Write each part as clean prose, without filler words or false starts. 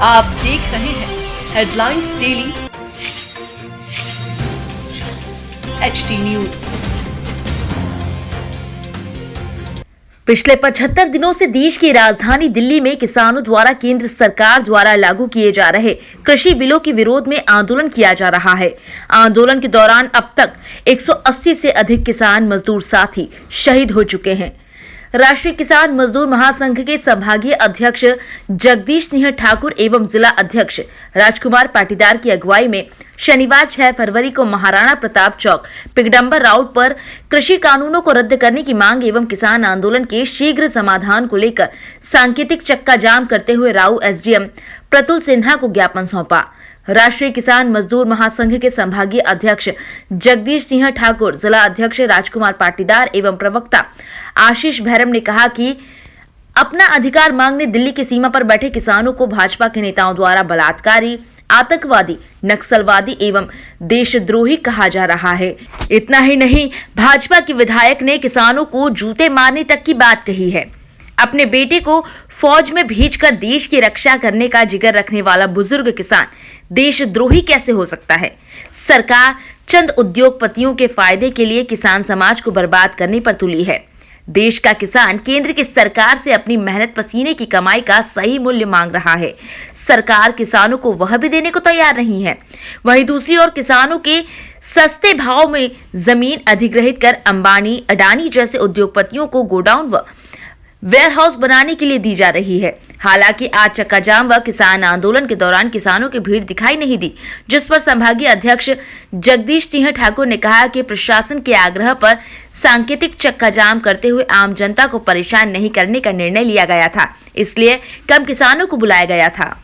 आप देख रहे हैं हेडलाइंस डेली HD न्यूज। पिछले 75 दिनों से देश की राजधानी दिल्ली में किसानों द्वारा केंद्र सरकार द्वारा लागू किए जा रहे कृषि बिलों के विरोध में आंदोलन किया जा रहा है। आंदोलन के दौरान अब तक 180 से अधिक किसान मजदूर साथी शहीद हो चुके हैं। राष्ट्रीय किसान मजदूर महासंघ के संभागीय अध्यक्ष जगदीश सिंह ठाकुर एवं जिला अध्यक्ष राजकुमार पाटीदार की अगुवाई में शनिवार 6 फरवरी को महाराणा प्रताप चौक पिगडंबर राउट पर कृषि कानूनों को रद्द करने की मांग एवं किसान आंदोलन के शीघ्र समाधान को लेकर सांकेतिक चक्का जाम करते हुए राऊ SDM प्रतुल सिन्हा को ज्ञापन सौंपा। राष्ट्रीय किसान मजदूर महासंघ के संभागीय अध्यक्ष जगदीश सिंह ठाकुर, जिला अध्यक्ष राजकुमार पाटीदार एवं प्रवक्ता आशीष भैरम ने कहा कि अपना अधिकार मांगने दिल्ली की सीमा पर बैठे किसानों को भाजपा के नेताओं द्वारा बलात्कारी, आतंकवादी, नक्सलवादी एवं देशद्रोही कहा जा रहा है। इतना ही नहीं, भाजपा के विधायक ने किसानों को जूते मारने तक की बात कही है। अपने बेटे को फौज में भेजकर देश की रक्षा करने का जिगर रखने वाला बुजुर्ग किसान देशद्रोही कैसे हो सकता है? सरकार चंद उद्योगपतियों के फायदे के लिए किसान समाज को बर्बाद करने पर तुली है। देश का किसान केंद्र की सरकार से अपनी मेहनत पसीने की कमाई का सही मूल्य मांग रहा है। सरकार किसानों को वह भी देने को तैयार नहीं है। वहीं दूसरी ओर किसानों के सस्ते भाव में जमीन अधिग्रहित कर अंबानी, अडानी जैसे उद्योगपतियों को गोडाउन व वेयरहाउस बनाने के लिए दी जा रही है। हालांकि आज चक्का जाम व किसान आंदोलन के दौरान किसानों की भीड़ दिखाई नहीं दी, जिस पर संभागीय अध्यक्ष जगदीश सिंह ठाकुर ने कहा कि प्रशासन के आग्रह पर सांकेतिक चक्का जाम करते हुए आम जनता को परेशान नहीं करने का निर्णय लिया गया था, इसलिए कम किसानों को बुलाया गया था।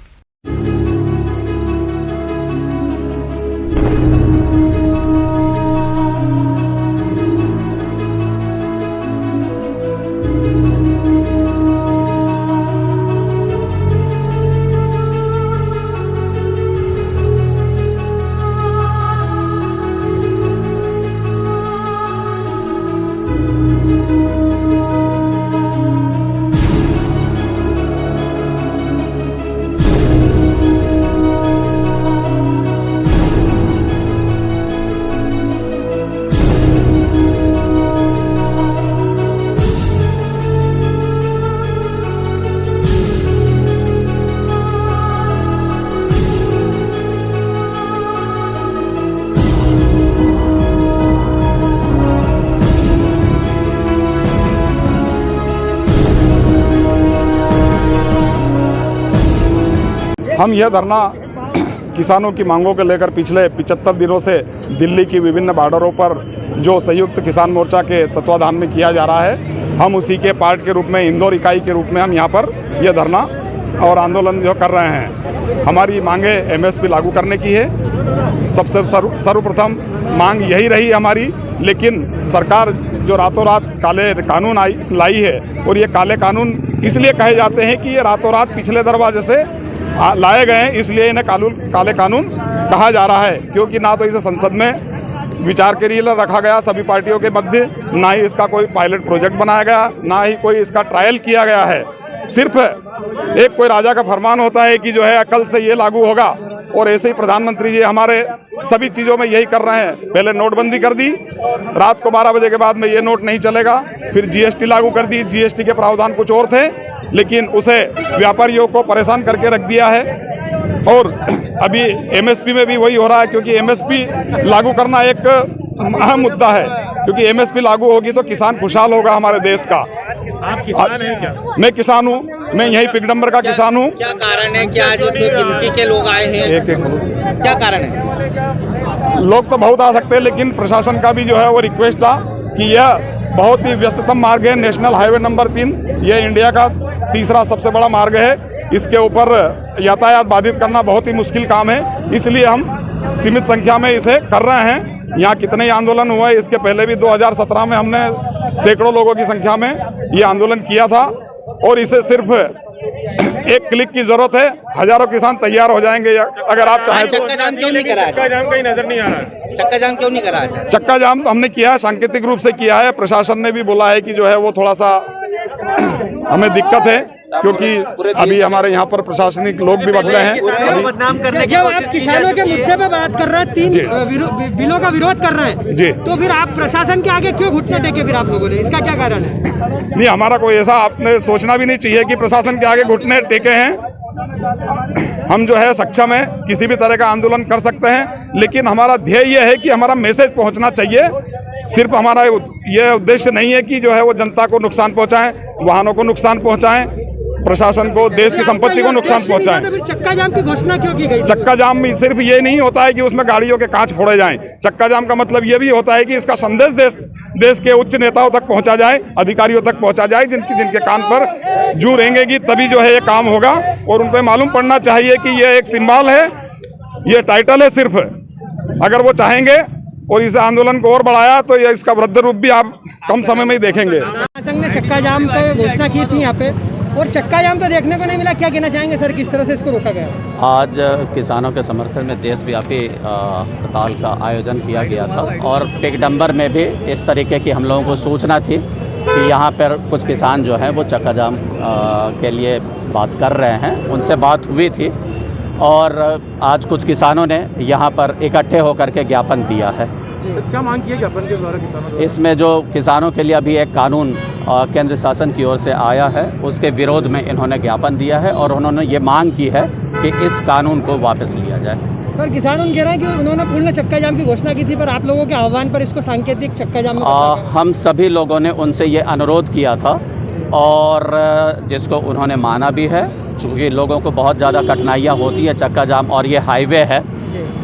हम यह धरना किसानों की मांगों को लेकर पिछले 75 दिनों से दिल्ली की विभिन्न बॉर्डरों पर जो संयुक्त किसान मोर्चा के तत्वाधान में किया जा रहा है, हम उसी के पार्ट के रूप में इंदौर इकाई के रूप में हम यहाँ पर यह धरना और आंदोलन जो कर रहे हैं। हमारी मांगे MSP लागू करने की है। सबसे सर्वप्रथम मांग यही रही हमारी, लेकिन सरकार जो रातों रात काले कानून लाई है, और ये काले कानून इसलिए कहे जाते हैं कि ये रातों रात पिछले दरवाजे से लाए गए हैं, इसलिए इन्हें काले कानून कहा जा रहा है, क्योंकि ना तो इसे संसद में विचार के लिए रखा गया सभी पार्टियों के मध्य, ना ही इसका कोई पायलट प्रोजेक्ट बनाया गया, ना ही कोई इसका ट्रायल किया गया है। सिर्फ एक कोई राजा का फरमान होता है कि जो है कल से ये लागू होगा, और ऐसे ही प्रधानमंत्री जी हमारे सभी चीज़ों में यही कर रहे हैं। पहले नोटबंदी कर दी, रात को 12 बजे के बाद में ये नोट नहीं चलेगा, फिर GST लागू कर दी। GST के प्रावधान कुछ और थे, लेकिन उसे व्यापारियों को परेशान करके रख दिया है। और अभी MSP में भी वही हो रहा है, क्योंकि MSP लागू करना एक अहम मुद्दा है, क्योंकि MSP लागू होगी तो किसान खुशहाल होगा हमारे देश का। आप किसान हैं क्या? मैं किसान हूँ, मैं यही पिगडंबर का किसान हूँ। क्या कारण है कि आज इतनी गिनती के लोग आए हैं? क्या कारण है? लोग तो बहुत आ सकते हैं, लेकिन प्रशासन का भी जो है वो रिक्वेस्ट था कि यह बहुत ही व्यस्ततम मार्ग है, नेशनल हाईवे नंबर 3, यह इंडिया का तीसरा सबसे बड़ा मार्ग है। इसके ऊपर यातायात बाधित करना बहुत ही मुश्किल काम है, इसलिए हम सीमित संख्या में इसे कर रहे हैं। यहाँ कितने ही आंदोलन हुए, इसके पहले भी 2017 में हमने सैकड़ों लोगों की संख्या में ये आंदोलन किया था, और इसे सिर्फ एक क्लिक की जरूरत है, हजारों किसान तैयार हो जाएंगे अगर आप चाहें तो। चक्का जाम क्यों नहीं करा? चक्का जाम कहीं नजर नहीं आ रहा है। चक्का जाम क्यों नहीं करा? चक्का जाम तो हमने किया है, सांकेतिक रूप से किया है। प्रशासन ने भी बोला है कि जो है वो थोड़ा सा हमें दिक्कत है, क्योंकि अभी हमारे यहाँ पर प्रशासनिक लोग भी बदले हैं। बदनाम करने की जब आप किसानों के मुद्दे पे बात कर रहे हैं, 3 बिलों का विरोध कर रहे हैं जी, तो फिर आप प्रशासन के आगे क्यों घुटने टेके फिर आप लोगों ने, इसका क्या कारण है? नहीं, हमारा कोई ऐसा आपने सोचना भी नहीं चाहिए कि प्रशासन के आगे घुटने टेके हैं। हम जो है सक्षम है, किसी भी तरह का आंदोलन कर सकते हैं, लेकिन हमारा ध्येय यह है कि हमारा मैसेज पहुंचना चाहिए। सिर्फ हमारा ये उद्देश्य नहीं है कि जो है वो जनता को नुकसान पहुंचाएं, वाहनों को नुकसान पहुंचाएं, प्रशासन को, देश की संपत्ति को नुकसान पहुंचाएं। चक्का जाम की घोषणा क्यों की गई? चक्का जाम में सिर्फ ये नहीं होता है कि उसमें गाड़ियों के कांच फोड़े जाएं। चक्का जाम का मतलब ये भी होता है कि इसका संदेश देश के उच्च नेताओं तक पहुंचा जाए, अधिकारियों तक पहुंचा जाए, जिनके कान पर जू रेंगेगी तभी जो है ये काम होगा। और उनको मालूम पड़ना चाहिए कि ये एक सिंबल है, ये टाइटल है सिर्फ। अगर वो चाहेंगे और इस आंदोलन को और बढ़ाया तो ये इसका वृद्ध रूप भी आप कम समय में ही देखेंगे। संघ ने चक्का जाम का घोषणा की थी यहाँ पे, और चक्का जाम तो देखने को नहीं मिला। क्या कहना चाहेंगे सर, किस तरह से इसको रोका गया? आज किसानों के समर्थन में देशव्यापी हड़ताल का आयोजन किया गया था और पिकडम्बर में भी इस तरीके की हम लोगों को सूचना थी कि यहाँ पर कुछ किसान जो हैं वो चक्का जाम के लिए बात कर रहे हैं। उनसे बात हुई थी और आज कुछ किसानों ने यहाँ पर इकट्ठे होकर के ज्ञापन दिया है। क्या मांग की है ज्ञापन के द्वारा किसानों द्वारा? इसमें जो किसानों के लिए अभी एक कानून केंद्र शासन की ओर से आया है, उसके विरोध में इन्होंने ज्ञापन दिया है और उन्होंने ये मांग की है कि इस कानून को वापस लिया जाए। सर, किसानों कह रहे हैं कि उन्होंने पूर्ण चक्का जाम की घोषणा की थी, पर आप लोगों के आह्वान पर इसको सांकेतिक चक्का जाम में हम सभी लोगों ने उनसे ये अनुरोध किया था और जिसको उन्होंने माना भी है, क्योंकि लोगों को बहुत ज़्यादा कठिनाइयाँ होती है चक्का जाम और ये हाईवे है,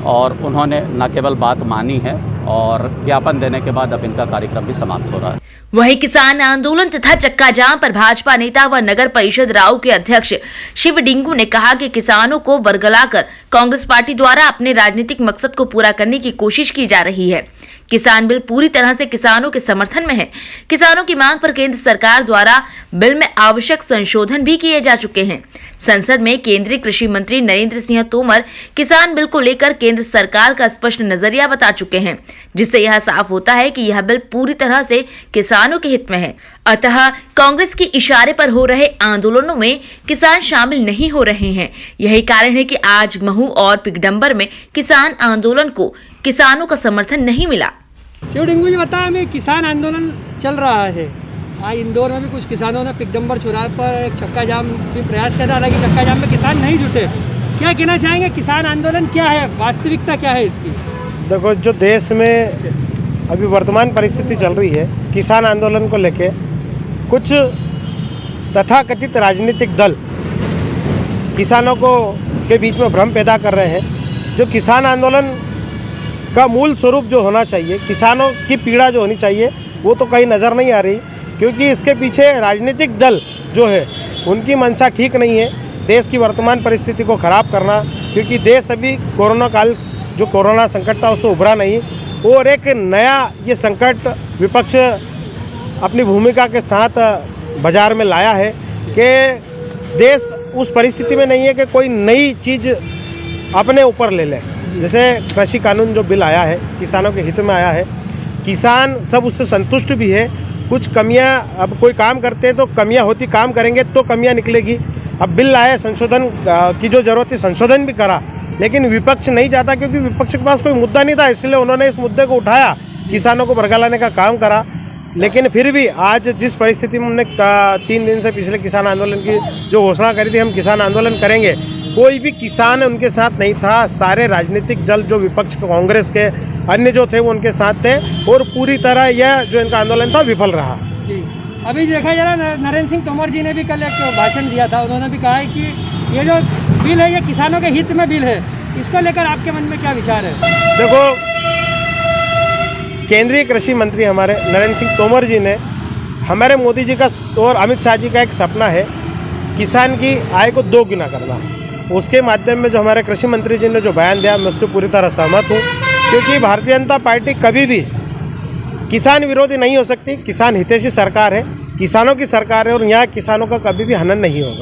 और उन्होंने न केवल बात मानी है और ज्ञापन देने के बाद अब इनका कार्यक्रम भी समाप्त हो रहा है। वहीं किसान आंदोलन तथा चक्का जाम पर भाजपा नेता व नगर परिषद राव के अध्यक्ष शिव डिंगू ने कहा कि किसानों को बरगलाकर कांग्रेस पार्टी द्वारा अपने राजनीतिक मकसद को पूरा करने की कोशिश की जा रही है। किसान बिल पूरी तरह से किसानों के समर्थन में है। किसानों की मांग पर केंद्र सरकार द्वारा बिल में आवश्यक संशोधन भी किए जा चुके हैं। संसद में केंद्रीय कृषि मंत्री नरेंद्र सिंह तोमर किसान बिल को लेकर केंद्र सरकार का स्पष्ट नजरिया बता चुके हैं, जिससे यह साफ होता है कि यह बिल पूरी तरह से किसानों के हित में है। अतः कांग्रेस के इशारे पर हो रहे आंदोलनों में किसान शामिल नहीं हो रहे हैं। यही कारण है कि आज महू और पिकडम्बर में किसान आंदोलन को किसानों का समर्थन नहीं मिला। शिव डिंगू जी, बताया हमें किसान आंदोलन चल रहा है। आज इंदौर में भी कुछ किसानों ने पिकडम्बर चौराहे पर एक चक्का जाम की प्रयास किया था, हालांकि चक्का जाम में किसान नहीं जुटे। क्या कहना चाहेंगे, किसान आंदोलन क्या है, वास्तविकता क्या है इसकी? देखो, जो देश में अभी वर्तमान परिस्थिति चल रही है, किसान आंदोलन को लेके कुछ तथाकथित राजनीतिक दल किसानों को के बीच में भ्रम पैदा कर रहे हैं। जो किसान आंदोलन का मूल स्वरूप जो होना चाहिए, किसानों की पीड़ा जो होनी चाहिए, वो तो कहीं नज़र नहीं आ रही, क्योंकि इसके पीछे राजनीतिक दल जो है उनकी मंशा ठीक नहीं है देश की वर्तमान परिस्थिति को ख़राब करना, क्योंकि देश अभी कोरोना काल, जो कोरोना संकट था, उससे उभरा नहीं, और एक नया ये संकट विपक्ष अपनी भूमिका के साथ बाजार में लाया है कि देश उस परिस्थिति में नहीं है कि कोई नई चीज़ अपने ऊपर ले ले। जैसे कृषि कानून जो बिल आया है, किसानों के हित में आया है, किसान सब उससे संतुष्ट भी है। कुछ कमियां, अब कोई काम करते हैं तो कमियां होती, काम करेंगे तो कमियां निकलेगी। अब बिल आया, संशोधन की जो ज़रूरत थी संशोधन भी करा, लेकिन विपक्ष नहीं चाहता, क्योंकि विपक्ष के पास कोई मुद्दा नहीं था, इसलिए उन्होंने इस मुद्दे को उठाया, किसानों को बरगलाने का काम करा। लेकिन फिर भी आज जिस परिस्थिति में हमने 3 दिन से पिछले किसान आंदोलन की जो घोषणा करी थी, हम किसान आंदोलन करेंगे, कोई भी किसान उनके साथ नहीं था। सारे राजनीतिक दल जो विपक्ष कांग्रेस के अन्य जो थे वो उनके साथ थे, और पूरी तरह यह जो इनका आंदोलन था विफल रहा। अभी देखा जा रहा है, नरेंद्र सिंह तोमर जी ने भी कल एक भाषण दिया था, उन्होंने भी कहा है कि ये जो बिल है ये किसानों के हित में बिल है। इसको लेकर आपके मन में क्या विचार है? देखो, केंद्रीय कृषि मंत्री हमारे नरेंद्र सिंह तोमर जी ने, हमारे मोदी जी का और अमित शाह जी का एक सपना है किसान की आय को 2 गुना करना। उसके माध्यम में जो हमारे कृषि मंत्री जी ने जो बयान दिया, मैं उससे पूरी तरह सहमत हूँ, क्योंकि भारतीय जनता पार्टी कभी भी किसान विरोधी नहीं हो सकती। किसान हितैषी सरकार है, किसानों की सरकार है, और यहाँ किसानों का कभी भी हनन नहीं होगा।